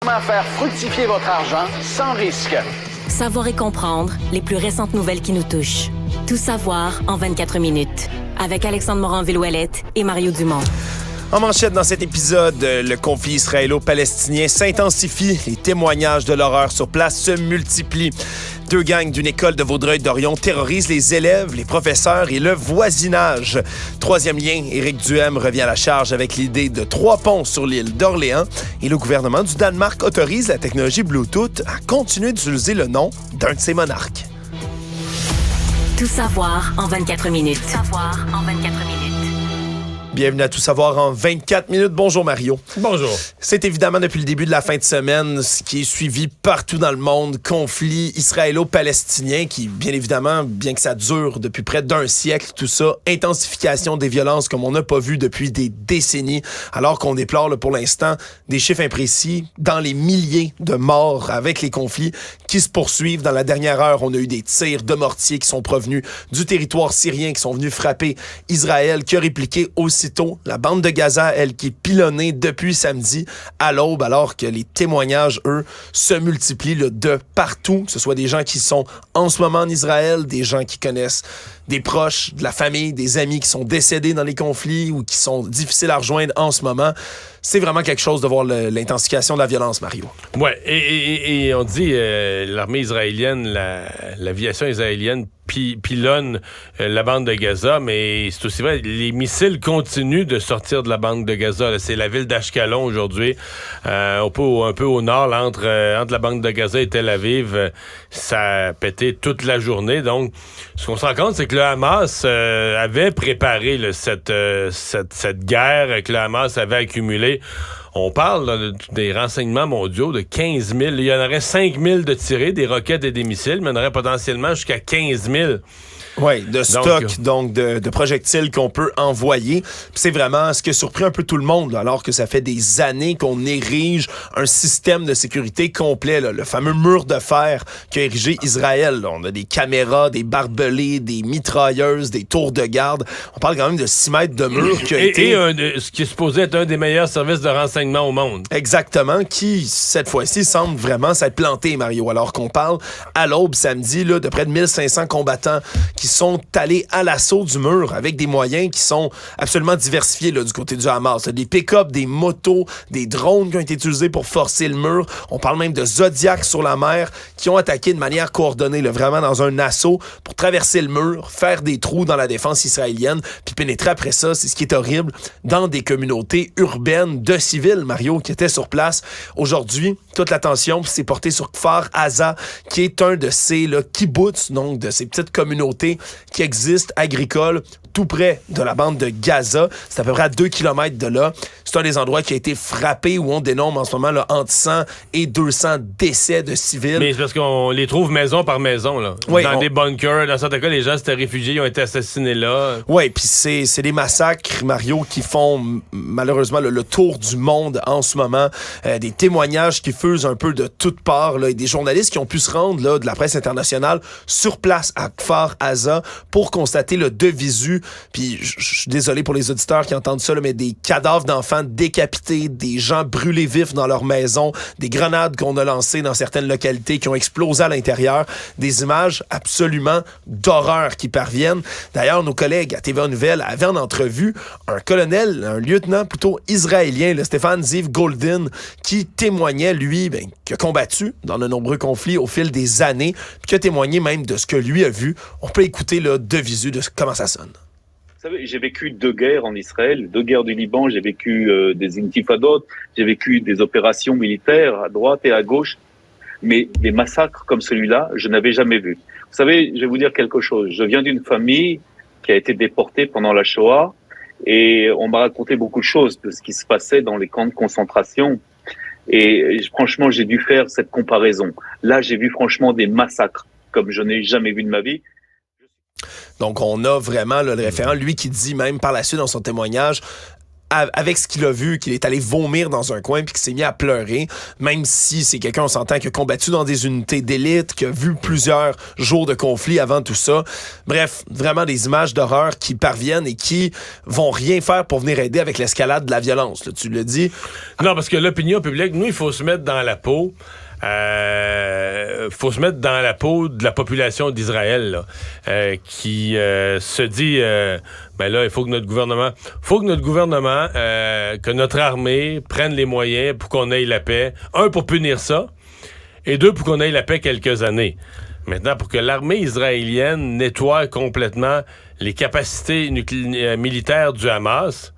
comment faire fructifier votre argent sans risque. Savoir et comprendre les plus récentes nouvelles qui nous touchent. Tout savoir en 24 minutes. Avec Alexandre Morin-Villouellette et Mario Dumont. En manchette dans cet épisode, le conflit israélo-palestinien s'intensifie. Les témoignages de l'horreur sur place se multiplient. 2 gangs d'une école de Vaudreuil-Dorion terrorisent les élèves, les professeurs et le voisinage. 3e lien, Éric Duhem revient à la charge avec l'idée de 3 ponts sur l'île d'Orléans. Et le gouvernement du Danemark autorise la technologie Bluetooth à continuer d'utiliser le nom d'un de ses monarques. Tout savoir en 24 minutes. Tout savoir en 24 minutes. Bienvenue à Tout savoir en 24 minutes. Bonjour Mario. Bonjour. C'est évidemment depuis le début de la fin de semaine ce qui est suivi partout dans le monde, conflit israélo-palestinien qui, bien évidemment, bien que ça dure depuis près d'1 siècle, tout ça, intensification des violences comme on n'a pas vu depuis des décennies, alors qu'on déplore là, pour l'instant des chiffres imprécis dans les milliers de morts avec les conflits qui se poursuivent. Dans la dernière heure, on a eu des tirs de mortier qui sont provenus du territoire syrien, qui sont venus frapper Israël, qui a répliqué aussitôt la bande de Gaza, elle, qui est pilonnée depuis samedi à l'aube, alors que les témoignages, eux, se multiplient là, de partout, que ce soit des gens qui sont en ce moment en Israël, des gens qui connaissent des proches, de la famille, des amis qui sont décédés dans les conflits ou qui sont difficiles à rejoindre en ce moment. C'est vraiment quelque chose de voir l'intensification de la violence, Mario. Ouais, et on dit l'armée israélienne, l'aviation israélienne pilonne la bande de Gaza, mais c'est aussi vrai, les missiles continuent de sortir de la bande de Gaza. Là. C'est la ville d'Ashkelon aujourd'hui, un peu au nord, là, entre la bande de Gaza et Tel Aviv. Ça a pété toute la journée. Donc, ce qu'on se rend compte, c'est que le Hamas avait préparé là, cette guerre que le Hamas avait accumulée. On parle là, des renseignements mondiaux de 15 000. Il y en aurait 5 000 de tirés, des roquettes et des missiles, mais il y en aurait potentiellement jusqu'à 15 000. Oui, de stock, donc de projectiles qu'on peut envoyer. Puis c'est vraiment ce qui a surpris un peu tout le monde, là, alors que ça fait des années qu'on érige un système de sécurité complet, là, le fameux mur de fer qu'a érigé Israël. Là. On a des caméras, des barbelés, des mitrailleuses, des tours de garde. On parle quand même de 6 mètres de mur qui a été... ce qui est supposé être un des meilleurs services de renseignement au monde. Exactement, qui, cette fois-ci, semble vraiment s'être planté, Mario, alors qu'on parle à l'aube samedi là, de près de 1500 combattants qui sont allés à l'assaut du mur avec des moyens qui sont absolument diversifiés là, du côté du Hamas. Des pick-up, des motos, des drones qui ont été utilisés pour forcer le mur. On parle même de Zodiac sur la mer qui ont attaqué de manière coordonnée, là, vraiment dans un assaut pour traverser le mur, faire des trous dans la défense israélienne, puis pénétrer après ça, c'est ce qui est horrible, dans des communautés urbaines de civils, Mario, qui étaient sur place. Aujourd'hui, toute l'attention s'est portée sur Kfar Aza, qui est un de ces là, kibbutz, donc de ces petites communautés qui existent, agricoles, tout près de la bande de Gaza. C'est à peu près à 2 km de là. C'est un des endroits qui a été frappé où on dénombre en ce moment là, entre 100 et 200 décès de civils. Mais c'est parce qu'on les trouve maison par maison, là. Oui, dans des bunkers. Dans certains cas, les gens s'étaient réfugiés, ils ont été assassinés là. Oui, puis c'est des massacres, Mario, qui font malheureusement le tour du monde en ce moment. Des témoignages qui fusent un peu de toutes parts, là, et des journalistes qui ont pu se rendre là, de la presse internationale sur place à Kfar Aza pour constater le de visu. Puis je suis désolé pour les auditeurs qui entendent ça, là, mais des cadavres d'enfants décapités, des gens brûlés vifs dans leur maison, des grenades qu'on a lancées dans certaines localités qui ont explosé à l'intérieur, des images absolument d'horreur qui parviennent. D'ailleurs, nos collègues à TVA Nouvelles avaient en entrevue un colonel, un lieutenant plutôt israélien, le Stéphane Ziv Goldin, qui témoignait, lui, qui a combattu dans de nombreux conflits au fil des années, puis qui a témoigné même de ce que lui a vu. On peut écouter là, de visu de comment ça sonne. Vous savez, j'ai vécu 2 guerres en Israël, 2 guerres du Liban, j'ai vécu des intifadot, j'ai vécu des opérations militaires à droite et à gauche, mais des massacres comme celui-là, je n'avais jamais vu. Vous savez, je vais vous dire quelque chose. Je viens d'une famille qui a été déportée pendant la Shoah et on m'a raconté beaucoup de choses de ce qui se passait dans les camps de concentration. Et franchement, j'ai dû faire cette comparaison. Là, j'ai vu franchement des massacres comme je n'ai jamais vu de ma vie. Donc, on a vraiment là, le référent, lui qui dit même par la suite dans son témoignage, avec ce qu'il a vu, qu'il est allé vomir dans un coin puis qu'il s'est mis à pleurer, même si c'est quelqu'un, on s'entend, qui a combattu dans des unités d'élite, qui a vu plusieurs jours de conflit avant tout ça. Bref, vraiment des images d'horreur qui parviennent et qui vont rien faire pour venir aider avec l'escalade de la violence. Là, tu le dis. Non, parce que l'opinion publique, nous, il faut se mettre dans la peau. Faut se mettre dans la peau de la population d'Israël là, qui se dit ben là il faut que notre gouvernement que notre armée prenne les moyens pour qu'on ait la paix, un pour punir ça et deux pour qu'on ait la paix quelques années. Maintenant, pour que l'armée israélienne nettoie complètement les capacités militaires du Hamas,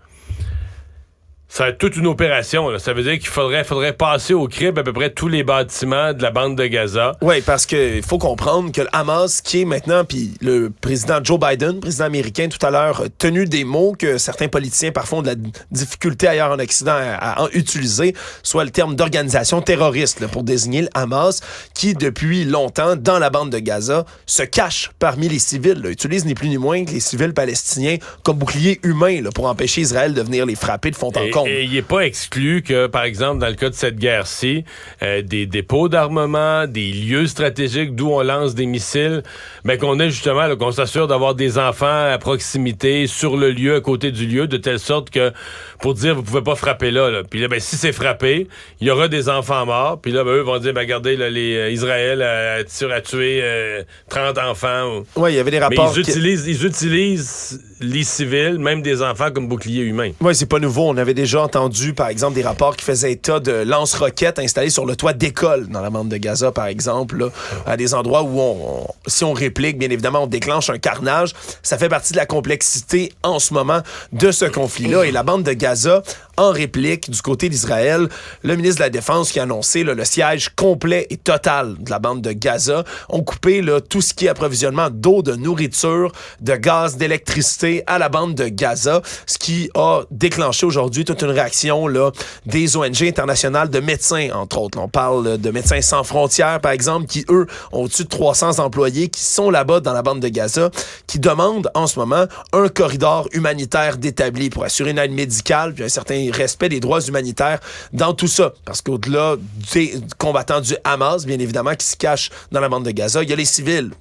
ça va être toute une opération. Là. Ça veut dire qu'il faudrait passer au crible à peu près tous les bâtiments de la bande de Gaza. Oui, parce qu'il faut comprendre que le Hamas, qui est maintenant, puis le président Joe Biden, président américain, tout à l'heure, a tenu des mots que certains politiciens parfois ont de la difficulté ailleurs en Occident à utiliser, soit le terme d'organisation terroriste là, pour désigner le Hamas, qui depuis longtemps, dans la bande de Gaza, se cache parmi les civils, là, utilise ni plus ni moins que les civils palestiniens comme bouclier humain là, pour empêcher Israël de venir les frapper de fond en comble. Et il n'est pas exclu que, par exemple, dans le cas de cette guerre-ci, des dépôts d'armement, des lieux stratégiques d'où on lance des missiles, ben qu'on ait justement, là, qu'on s'assure d'avoir des enfants à proximité, sur le lieu, à côté du lieu, de telle sorte que, pour dire, vous pouvez pas frapper là. Puis là, ben, si c'est frappé, il y aura des enfants morts. Puis là, ben, eux vont dire, ben, regardez, là, Israël a tué 30 enfants. Oui, il y avait des rapports. Mais ils utilisent les civils, même des enfants, comme boucliers humains. Oui, c'est pas nouveau. On avait déjà entendu, par exemple, des rapports qui faisaient état de lance-roquettes installés sur le toit d'écoles dans la bande de Gaza, par exemple, là, à des endroits où si on réplique, bien évidemment, on déclenche un carnage. Ça fait partie de la complexité en ce moment de ce conflit-là. Et la bande de Gaza, en réplique, du côté d'Israël, le ministre de la Défense qui a annoncé là, le siège complet et total de la bande de Gaza, ont coupé là, tout ce qui est approvisionnement d'eau, de nourriture, de gaz, d'électricité à la bande de Gaza, ce qui a déclenché aujourd'hui toute une réaction là, des ONG internationales de médecins, entre autres. Là, on parle de Médecins sans frontières, par exemple, qui, eux, ont au-dessus de 300 employés qui sont là-bas dans la bande de Gaza, qui demandent en ce moment un corridor humanitaire d'établi pour assurer une aide médicale puis un certain respect des droits humanitaires dans tout ça. Parce qu'au-delà des combattants du Hamas, bien évidemment, qui se cachent dans la bande de Gaza, il y a les civils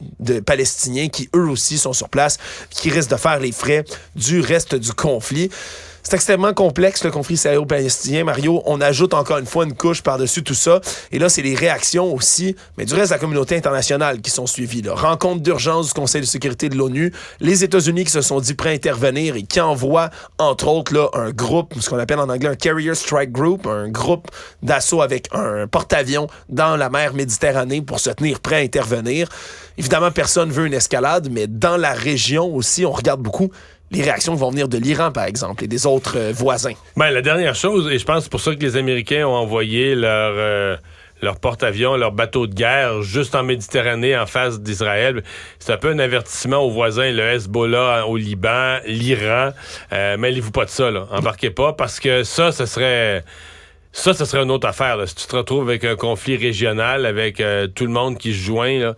palestiniens qui, eux aussi, sont sur place, qui risquent de faire les frais du reste du conflit. C'est extrêmement complexe, le conflit israélo-palestinien. Mario, on ajoute encore une fois une couche par-dessus tout ça. Et là, c'est les réactions aussi, mais du reste de la communauté internationale qui sont suivies. Là. Rencontre d'urgence du Conseil de sécurité de l'ONU, les États-Unis qui se sont dit prêts à intervenir et qui envoient, entre autres, là, un groupe, ce qu'on appelle en anglais un Carrier Strike Group, un groupe d'assaut avec un porte-avions dans la mer Méditerranée pour se tenir prêt à intervenir. Évidemment, personne veut une escalade, mais dans la région aussi, on regarde beaucoup les réactions vont venir de l'Iran, par exemple, et des autres voisins. Ben, la dernière chose, et je pense que c'est pour ça que les Américains ont envoyé leur porte-avions, leur bateau de guerre juste en Méditerranée, en face d'Israël. C'est un peu un avertissement aux voisins, le Hezbollah au Liban, l'Iran. Mêlez-vous pas de ça, là. Embarquez pas, parce que ça serait une autre affaire. Là. Si tu te retrouves avec un conflit régional, avec tout le monde qui se joint,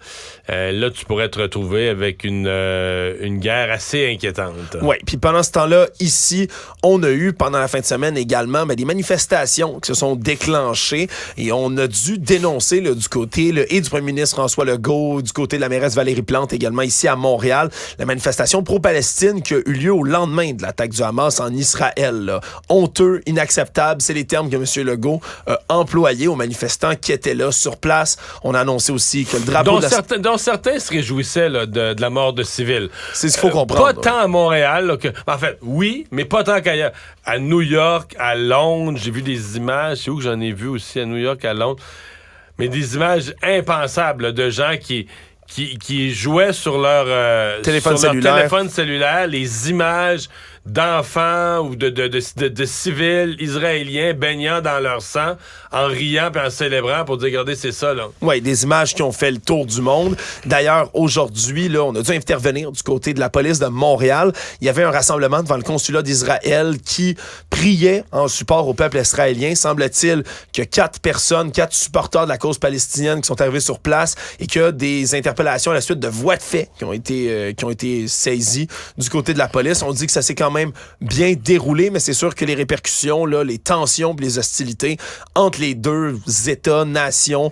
là, tu pourrais te retrouver avec une guerre assez inquiétante. Oui, puis pendant ce temps-là, ici, on a eu, pendant la fin de semaine également, des manifestations qui se sont déclenchées et on a dû dénoncer là, du côté et du premier ministre François Legault, du côté de la mairesse Valérie Plante également ici à Montréal, la manifestation pro-Palestine qui a eu lieu au lendemain de l'attaque du Hamas en Israël. Là. Honteux, inacceptable, c'est les termes que M. Legault a employés aux manifestants qui étaient là sur place. On a annoncé aussi que le drapeau dont certains se réjouissaient là, de la mort de civils. C'est ce qu'il faut comprendre. Pas tant à Montréal. Là, en fait, oui, mais pas tant qu'ailleurs. À New York, à Londres, j'ai vu des images. C'est où que j'en ai vu aussi, à New York, à Londres. Mais des images impensables là, de gens qui jouaient sur leur téléphone cellulaire, les images d'enfants ou de civils israéliens baignant dans leur sang, en riant et en célébrant pour dire, regardez, c'est ça, là. Oui, des images qui ont fait le tour du monde. D'ailleurs, aujourd'hui, là, on a dû intervenir du côté de la police de Montréal. Il y avait un rassemblement devant le consulat d'Israël qui priait en support au peuple israélien. Semble-t-il que 4 supporters de la cause palestinienne qui sont arrivés sur place et que des interpellations à la suite de voies de fait qui ont été saisies du côté de la police. On dit que ça s'est quand même bien déroulé, mais c'est sûr que les répercussions, là, les tensions, les hostilités entre les deux États, nations,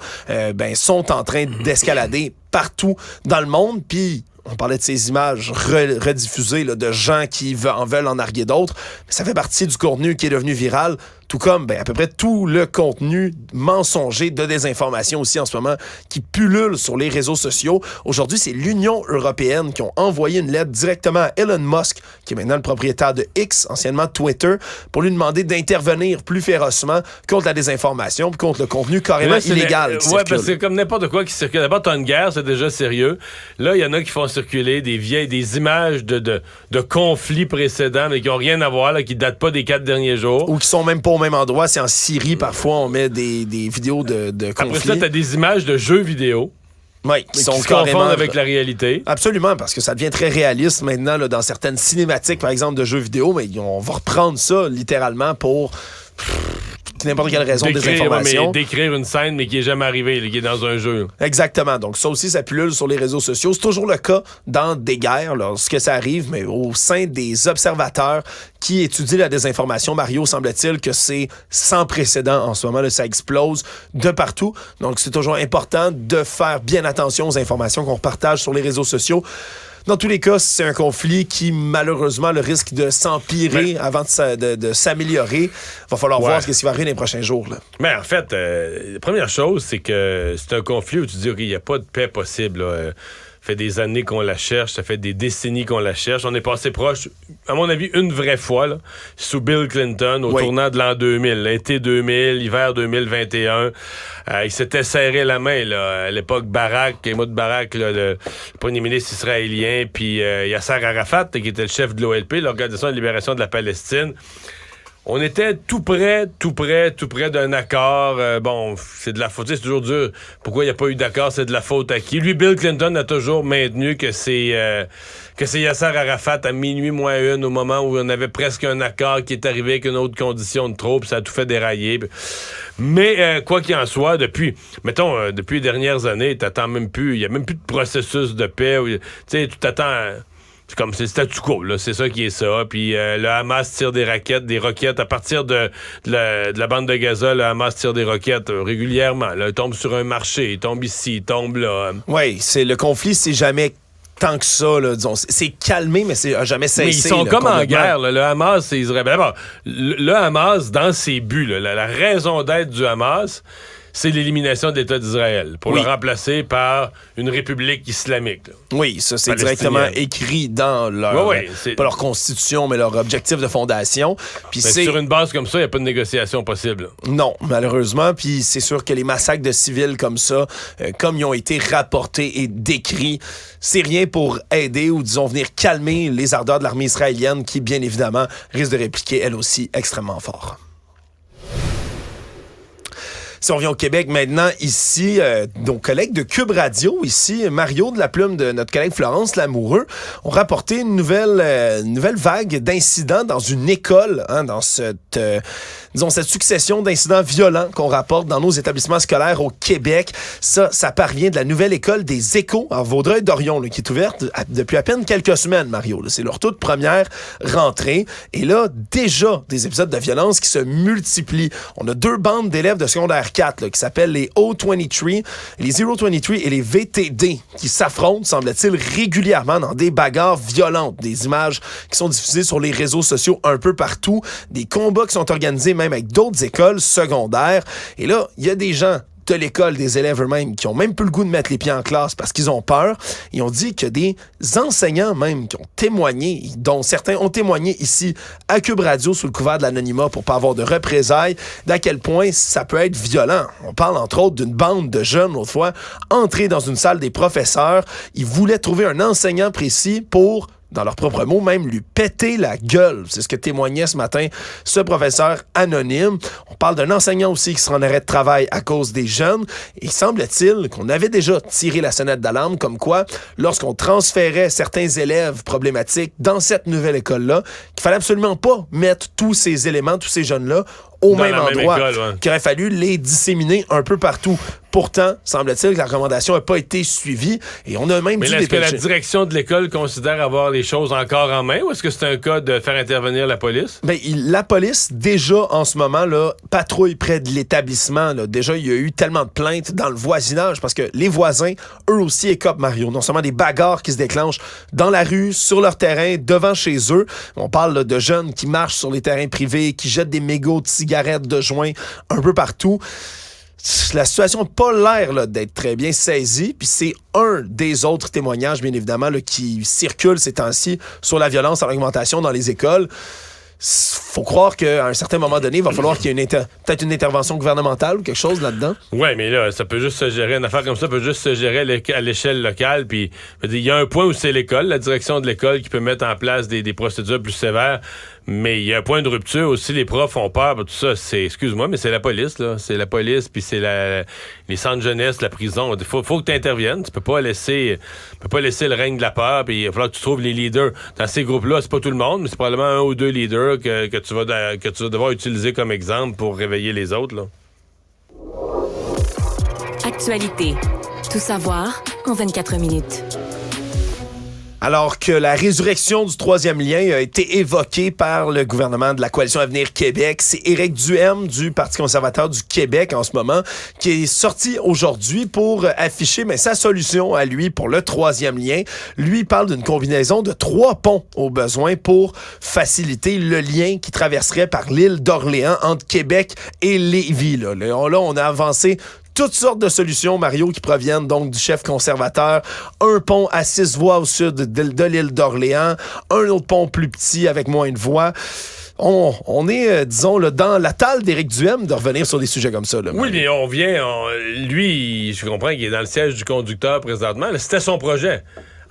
sont en train d'escalader partout dans le monde. Puis on parlait de ces images rediffusées là, de gens qui en veulent en narguer d'autres. Mais ça fait partie du contenu qui est devenu viral, tout comme à peu près tout le contenu mensonger de désinformation aussi en ce moment qui pullule sur les réseaux sociaux. Aujourd'hui, c'est l'Union européenne qui ont envoyé une lettre directement à Elon Musk, qui est maintenant le propriétaire de X, anciennement Twitter, pour lui demander d'intervenir plus férocement contre la désinformation puis contre le contenu carrément illégal qui circule. Parce que c'est comme n'importe quoi qui circule. D'abord, t'as une guerre, c'est déjà sérieux. Là, il y en a qui font circuler des images de conflits précédents, mais qui n'ont rien à voir, là, qui datent pas des 4 derniers jours. Ou qui sont même pas au même endroit. C'est en Syrie, parfois, on met des vidéos de conflits. Après ça, t'as des images de jeux vidéo. Oui, qui sont se confondent avec la réalité. Absolument, parce que ça devient très réaliste maintenant là, dans certaines cinématiques, par exemple, de jeux vidéo, mais on va reprendre ça littéralement pour n'importe quelle raison de désinformation. Décrire une scène, mais qui n'est jamais arrivée, qui est dans un jeu. Exactement. Donc, ça aussi, ça pullule sur les réseaux sociaux. C'est toujours le cas dans des guerres, lorsque ça arrive, mais au sein des observateurs qui étudient la désinformation, Mario, semble-t-il que c'est sans précédent en ce moment. Là, ça explose de partout. Donc, c'est toujours important de faire bien attention aux informations qu'on partage sur les réseaux sociaux. Dans tous les cas, c'est un conflit qui, malheureusement, le risque de s'empirer avant de s'améliorer. Il va falloir voir ce qui va arriver dans les prochains jours. Là. Mais en fait, la première chose, c'est que c'est un conflit où tu dis qu'il n'y a pas de paix possible. Ça fait des années qu'on la cherche, ça fait des décennies qu'on la cherche. On est passé proche, à mon avis, une vraie fois, là, sous Bill Clinton, au tournant de l'an 2000, l'été 2000, hiver 2021. Il s'était serré la main, là, à l'époque Mahmoud Barak, là, le premier ministre israélien, puis Yasser Arafat, qui était le chef de l'OLP, l'Organisation de libération de la Palestine. On était tout près d'un accord. C'est de la faute. C'est toujours dur. Pourquoi il n'y a pas eu d'accord? C'est de la faute à qui? Lui, Bill Clinton a toujours maintenu que c'est Yasser Arafat à minuit moins une, au moment où on avait presque un accord qui est arrivé avec une autre condition de trop, puis ça a tout fait dérailler. Mais quoi qu'il en soit, depuis les dernières années, t'attends même plus. Il n'y a même plus de processus de paix. Tu t'attends. C'est comme c'est le statu quo, là, c'est ça qui est ça. Puis le Hamas tire des roquettes à partir de la bande de Gaza. Le Hamas tire des roquettes régulièrement. Là, il tombe sur un marché, il tombe ici, il tombe là. Oui, le conflit, c'est jamais tant que ça, là, disons. C'est calmé, mais c'est jamais cessé. Mais ils sont comme en guerre. Là. Le Hamas, c'est Israël. D'abord, le Hamas, dans ses buts, là, la raison d'être du Hamas, c'est l'élimination de l'État d'Israël pour le remplacer par une république islamique. Là. Oui, ça, c'est directement écrit dans leur, pas leur constitution, mais leur objectif de fondation. Puis sur une base comme ça, il n'y a pas de négociation possible. Non, malheureusement. Puis c'est sûr que les massacres de civils comme ça, comme ils ont été rapportés et décrits, c'est rien pour aider ou, disons, venir calmer les ardeurs de l'armée israélienne qui, bien évidemment, risque de répliquer, elle aussi, extrêmement fort. Si on revient au Québec maintenant, ici, nos collègues de Cube Radio, ici, Mario de la plume de notre collègue Florence Lamoureux, ont rapporté une nouvelle vague d'incidents dans une école, dans cette succession d'incidents violents qu'on rapporte dans nos établissements scolaires au Québec. Ça parvient de la nouvelle école des Échos à Vaudreuil-Dorion, qui est ouverte depuis à peine quelques semaines, Mario. Là. C'est leur toute première rentrée. Et là, déjà, des épisodes de violence qui se multiplient. On a 2 bandes d'élèves de secondaire 4 là, qui s'appellent les O23, les 023 et les VTD, qui s'affrontent, semble-t-il, régulièrement dans des bagarres violentes. Des images qui sont diffusées sur les réseaux sociaux un peu partout. Des combats qui sont organisés même avec d'autres écoles secondaires. Et là, il y a des gens de l'école, des élèves eux-mêmes, qui ont même plus le goût de mettre les pieds en classe parce qu'ils ont peur. Ils ont dit que des enseignants même qui ont témoigné, dont certains ont témoigné ici à Cube Radio sous le couvert de l'anonymat pour pas avoir de représailles, d'à quel point ça peut être violent. On parle entre autres d'une bande de jeunes, l'autre fois, entrés dans une salle des professeurs. Ils voulaient trouver un enseignant précis pour, dans leurs propres mots, même lui péter la gueule. C'est ce que témoignait ce matin ce professeur anonyme. On parle d'un enseignant aussi qui sera en arrêt de travail à cause des jeunes. Et semble-t-il qu'on avait déjà tiré la sonnette d'alarme, comme quoi, lorsqu'on transférait certains élèves problématiques dans cette nouvelle école-là, qu'il fallait absolument pas mettre tous ces éléments, tous ces jeunes-là, au Dans même la même endroit, école, ouais. qu'il aurait fallu les disséminer un peu partout. Pourtant, semble-t-il que la recommandation n'a pas été suivie et on a même Mais dû là, est-ce que la dépêcher. direction de l'école considère avoir les choses encore en main ou est-ce que c'est un cas de faire intervenir la police? Ben, la police, déjà, en ce moment, là, patrouille près de l'établissement. Là. Déjà, il y a eu tellement de plaintes dans le voisinage parce que les voisins, eux aussi, écopent, Mario. Non seulement des bagarres qui se déclenchent dans la rue, sur leur terrain, devant chez eux. On parle là, de jeunes qui marchent sur les terrains privés, qui jettent des mégots de cigarettes, de joints, un peu partout. La situation n'a pas l'air là, d'être très bien saisie, puis c'est un des autres témoignages, bien évidemment, là, qui circulent ces temps-ci sur la violence en augmentation dans les écoles. Faut croire qu'à un certain moment donné, il va falloir qu'il y ait peut-être une intervention gouvernementale ou quelque chose là-dedans. Oui, mais là, ça peut juste se gérer, une affaire comme ça peut juste se gérer à l'échelle locale. Puis, il y a un point où c'est l'école, la direction de l'école qui peut mettre en place des procédures plus sévères. Mais il y a un point de rupture aussi, les profs ont peur, tout ça. Excuse-moi, mais c'est la police, là. C'est la police, puis c'est les centres jeunesse, la prison. Il faut que tu interviennes. Tu peux pas laisser le règne de la peur, puis il va falloir que tu trouves les leaders. Dans ces groupes-là, c'est pas tout le monde, mais c'est probablement un ou deux leaders que tu vas devoir utiliser comme exemple pour réveiller les autres, là. Actualité. Tout savoir en 24 minutes. Alors que la résurrection du troisième lien a été évoquée par le gouvernement de la Coalition Avenir Québec, c'est Éric Duhem du Parti conservateur du Québec en ce moment qui est sorti aujourd'hui pour afficher sa solution à lui pour le troisième lien. Lui parle d'une combinaison de 3 ponts au besoin pour faciliter le lien qui traverserait par l'île d'Orléans entre Québec et Lévis. Là, on a avancé toutes sortes de solutions, Mario, qui proviennent donc du chef conservateur. Un pont à 6 voies au sud de l'île d'Orléans. Un autre pont plus petit avec moins de voies. On est, disons, là, dans la table d'Éric Duhem de revenir sur des sujets comme ça. Là, oui, mais lui, je comprends qu'il est dans le siège du conducteur présentement. Là, c'était son projet.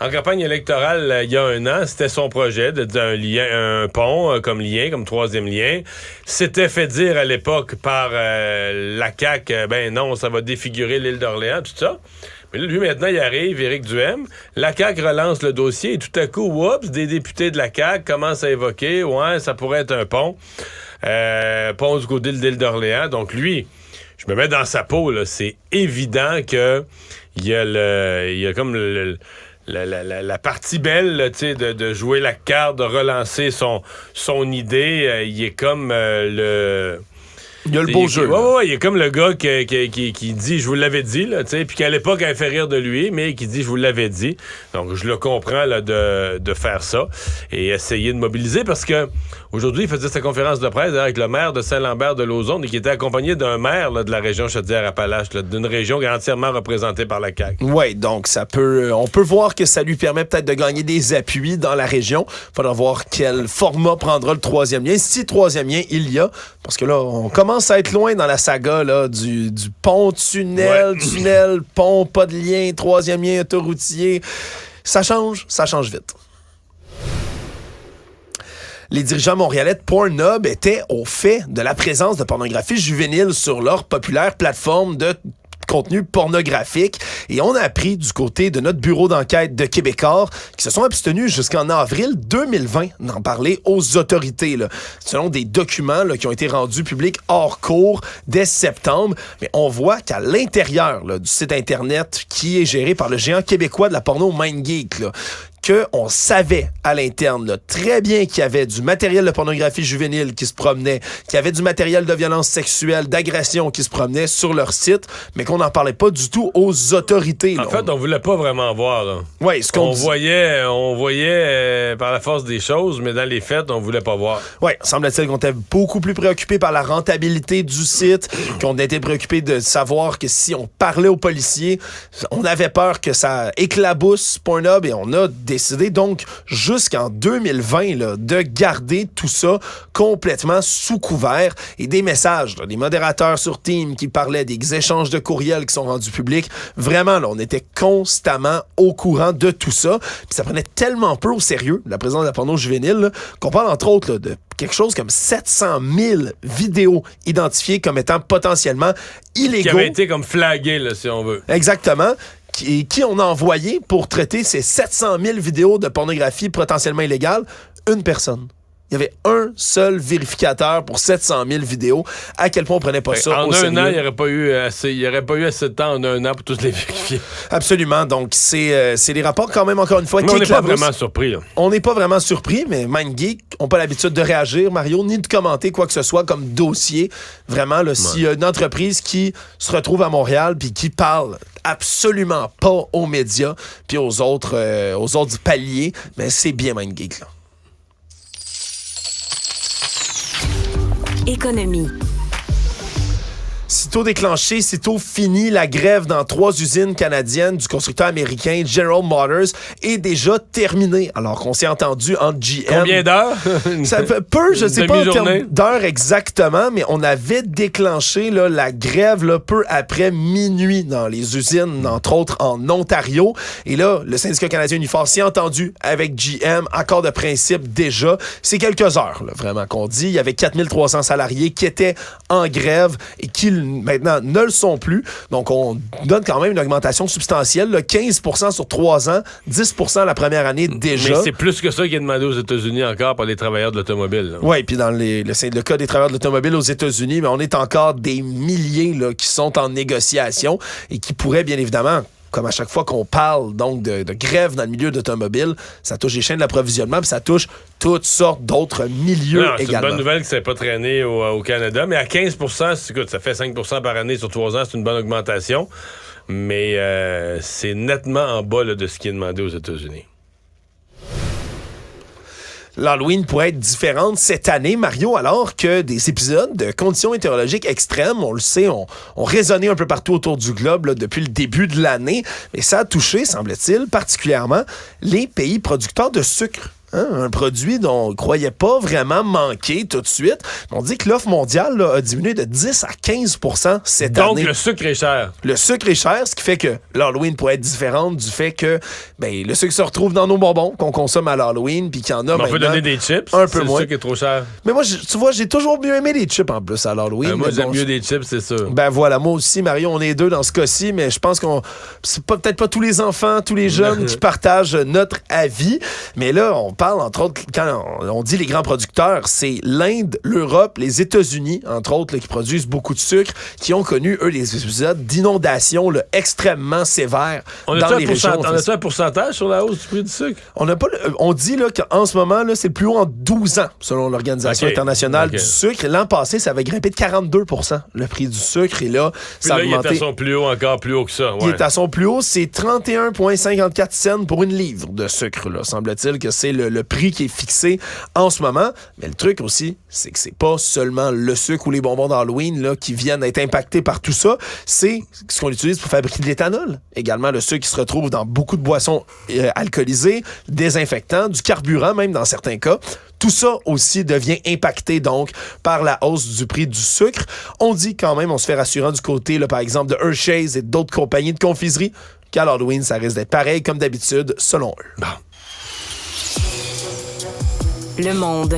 En campagne électorale, il y a 1 an, c'était son projet de dire un pont comme lien, comme troisième lien. C'était fait dire à l'époque par la CAQ, ben non, ça va défigurer l'île d'Orléans, tout ça. Mais là, lui, maintenant, il arrive, Éric Duhem. La CAQ relance le dossier et tout à coup, oups, des députés de la CAQ commencent à évoquer, ouais, ça pourrait être un pont. Pont du côté de l'île d'Orléans. Donc, lui, je me mets dans sa peau, là. C'est évident que il y a comme la partie belle, tu sais, de jouer la carte, de relancer son idée. Il est comme Il y a le beau jeu. Ouais, il est comme le gars qui dit « je vous l'avais dit », là, tu sais, puis qu'à l'époque, elle fait rire de lui, mais qui dit « je vous l'avais dit ». Donc, je le comprends, là, de faire ça et essayer de mobiliser, parce que aujourd'hui, il faisait sa conférence de presse avec le maire de Saint-Lambert-de-Lauzon, et qui était accompagné d'un maire là, de la région Chaudière-Appalaches, là, d'une région entièrement représentée par la CAQ. Oui, donc on peut voir que ça lui permet peut-être de gagner des appuis dans la région. Il faudra voir quel format prendra le troisième lien, si troisième lien il y a, parce que là, on commence à être loin dans la saga là, du pont, tunnel, pont, pas de lien, troisième lien autoroutier. Ça change vite. Les dirigeants montréalais de Pornhub étaient au fait de la présence de pornographie juvénile sur leur populaire plateforme de contenu pornographique. Et on a appris du côté de notre bureau d'enquête de Québécois qui se sont abstenus jusqu'en avril 2020 d'en parler aux autorités. Là. Selon des documents là, qui ont été rendus publics hors cours dès septembre, mais on voit qu'à l'intérieur là, du site Internet qui est géré par le géant québécois de la porno MindGeek, là, qu'on savait à l'interne là, très bien qu'il y avait du matériel de pornographie juvénile qui se promenait, qu'il y avait du matériel de violence sexuelle, d'agression qui se promenait sur leur site, mais qu'on n'en parlait pas du tout aux autorités. Là. En fait, on voulait pas vraiment voir. Là. Ouais, ce qu'on on voyait par la force des choses, mais dans les faits, on voulait pas voir. Oui, semble-t-il qu'on était beaucoup plus préoccupé par la rentabilité du site, qu'on était préoccupé de savoir que si on parlait aux policiers, on avait peur que ça éclabousse Pornhub et on a décidé donc jusqu'en 2020 là, de garder tout ça complètement sous couvert et des messages, là, des modérateurs sur Teams qui parlaient des échanges de courriels qui sont rendus publics. Vraiment, là, on était constamment au courant de tout ça. Puis ça prenait tellement peu au sérieux, la présence de la porno juvénile, là, qu'on parle entre autres là, de quelque chose comme 700 000 vidéos identifiées comme étant potentiellement illégaux. Qui avaient été comme flaguées, là, si on veut. Exactement. Qui on a envoyé pour traiter ces 700 000 vidéos de pornographie potentiellement illégale? Une personne. il y avait un seul vérificateur pour 700 000 vidéos. À quel point on prenait pas ça au sérieux. En un an, il n'y aurait pas eu assez de temps en un an pour tous les vérifier. Absolument. Donc, c'est des rapports quand même, encore une fois, mais qui on n'est pas éclaboussent. vraiment surpris. Là. On n'est pas vraiment surpris, mais MindGeek n'ont pas l'habitude de réagir, Mario, ni de commenter quoi que ce soit comme dossier. Vraiment, là, s'il y a une entreprise qui se retrouve à Montréal puis qui parle absolument pas aux médias puis aux autres paliers, mais c'est bien MindGeek, là. Économie. Sitôt déclenché, sitôt fini, la grève dans 3 usines canadiennes du constructeur américain General Motors est déjà terminée. Alors qu'on s'est entendu entre GM... Combien d'heures? Ça fait peu, je sais pas en demi-journée? termes d'heures exactement, mais on avait déclenché là, la grève là, peu après minuit dans les usines, entre autres en Ontario. Et là, le syndicat canadien Unifor s'est entendu avec GM, accord de principe déjà. C'est quelques heures, là, vraiment, qu'on dit. Il y avait 4300 salariés qui étaient en grève et qui maintenant ne le sont plus. Donc, on donne quand même une augmentation substantielle, là, 15% sur 3 ans, 10% la première année déjà. Mais c'est plus que ça qui est demandé aux États-Unis encore par les travailleurs de l'automobile. Oui, puis dans le cas des travailleurs de l'automobile aux États-Unis, mais on est encore des milliers là, qui sont en négociation et qui pourraient bien évidemment, comme à chaque fois qu'on parle donc de grève dans le milieu d'automobile, ça touche les chaînes d'approvisionnement, puis ça touche toutes sortes d'autres milieux non, c'est également. une bonne nouvelle que ça n'ait pas traîné au Canada, mais à 15%, écoute, ça fait 5% par année sur 3 ans, c'est une bonne augmentation, mais c'est nettement en bas là, de ce qui est demandé aux États-Unis. L'Halloween pourrait être différente cette année, Mario, alors que des épisodes de conditions météorologiques extrêmes, on le sait, ont résonné un peu partout autour du globe là, depuis le début de l'année. Et ça a touché, semble-t-il, particulièrement les pays producteurs de sucre. Hein, un produit dont on ne croyait pas vraiment manquer tout de suite. On dit que l'offre mondiale là, a diminué de 10 à 15% cette année. Donc, le sucre est cher. Le sucre est cher, ce qui fait que l'Halloween pourrait être différente du fait que le sucre se retrouve dans nos bonbons qu'on consomme à l'Halloween puis qu'il y en a maintenant. On peut donner des chips un peu moins. Le sucre est trop cher. Mais moi, tu vois, j'ai toujours mieux aimé les chips en plus à l'Halloween. Moi, j'aime mieux des chips, c'est sûr. Ben voilà, moi aussi, Mario, on est deux dans ce cas-ci, mais je pense qu'on c'est peut-être pas tous les enfants, tous les jeunes qui partagent notre avis. Mais là, on parle, entre autres, quand on dit les grands producteurs, c'est l'Inde, l'Europe, les États-Unis, entre autres, là, qui produisent beaucoup de sucre, qui ont connu, eux, des épisodes d'inondation là, extrêmement sévères dans les régions. On a-tu un pourcentage sur la hausse du prix du sucre? On dit là, qu'en ce moment, là, c'est le plus haut en 12 ans, selon l'Organisation internationale du sucre. L'an passé, ça avait grimpé de 42%, le prix du sucre. Et là, ça a augmenté. Il est à son plus haut, encore plus haut que ça. Ouais. Il est à son plus haut, c'est 31,54 cents pour une livre de sucre. Là. Semble-t-il que c'est le prix qui est fixé en ce moment. Mais le truc aussi, c'est que c'est pas seulement le sucre ou les bonbons d'Halloween là, qui viennent être impactés par tout ça. C'est ce qu'on utilise pour fabriquer de l'éthanol. Également, le sucre qui se retrouve dans beaucoup de boissons alcoolisées, désinfectants, du carburant même dans certains cas. Tout ça aussi devient impacté donc par la hausse du prix du sucre. On dit quand même, on se fait rassurant du côté, là, par exemple, de Hershey's et d'autres compagnies de confiserie, qu'à l'Halloween, ça risque d'être pareil comme d'habitude, selon eux. Bon. Le Monde.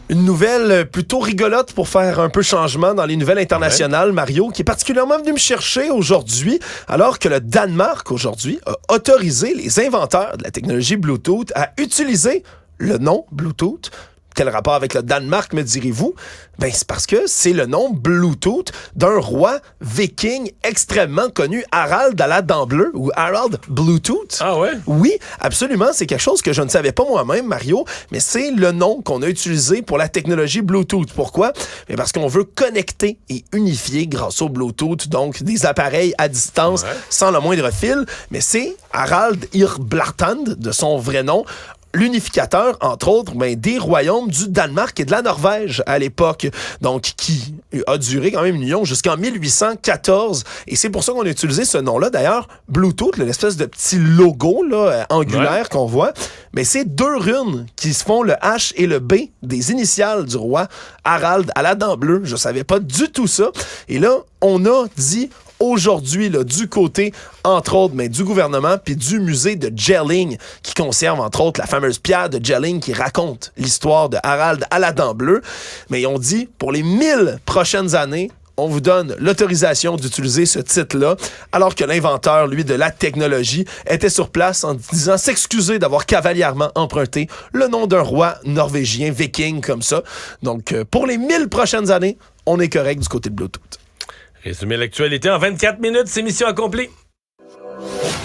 Une nouvelle plutôt rigolote pour faire un peu changement dans les nouvelles internationales, Mario, qui est particulièrement venu me chercher aujourd'hui, alors que le Danemark, aujourd'hui, a autorisé les inventeurs de la technologie Bluetooth à utiliser le nom Bluetooth. Quel rapport avec le Danemark, me direz-vous? Ben, c'est parce que c'est le nom Bluetooth d'un roi viking extrêmement connu, Harald à la dent bleue, ou Harald Bluetooth. Ah ouais? Oui, absolument. C'est quelque chose que je ne savais pas moi-même, Mario, mais c'est le nom qu'on a utilisé pour la technologie Bluetooth. Pourquoi? Mais parce qu'on veut connecter et unifier, grâce au Bluetooth, donc des appareils à distance sans le moindre fil. Mais c'est Harald Irblartand, de son vrai nom, l'unificateur, entre autres, des royaumes du Danemark et de la Norvège à l'époque, donc qui a duré quand même une union jusqu'en 1814. Et c'est pour ça qu'on a utilisé ce nom-là. D'ailleurs, Bluetooth, l'espèce de petit logo là, angulaire qu'on voit, mais c'est 2 runes qui se font le H et le B des initiales du roi Harald à la dent bleue. Je savais pas du tout ça. Et là, on a dit aujourd'hui, là, du côté, entre autres, du gouvernement puis du musée de Jelling, qui conserve, entre autres, la fameuse pierre de Jelling qui raconte l'histoire de Harald à la dent bleue. Mais on dit, pour les 1000 prochaines années, on vous donne l'autorisation d'utiliser ce titre-là, alors que l'inventeur, lui, de la technologie, était sur place en disant s'excuser d'avoir cavalièrement emprunté le nom d'un roi norvégien viking comme ça. Donc, pour les 1000 prochaines années, on est correct du côté de Bluetooth. Résumer l'actualité en 24 minutes, c'est mission accomplie.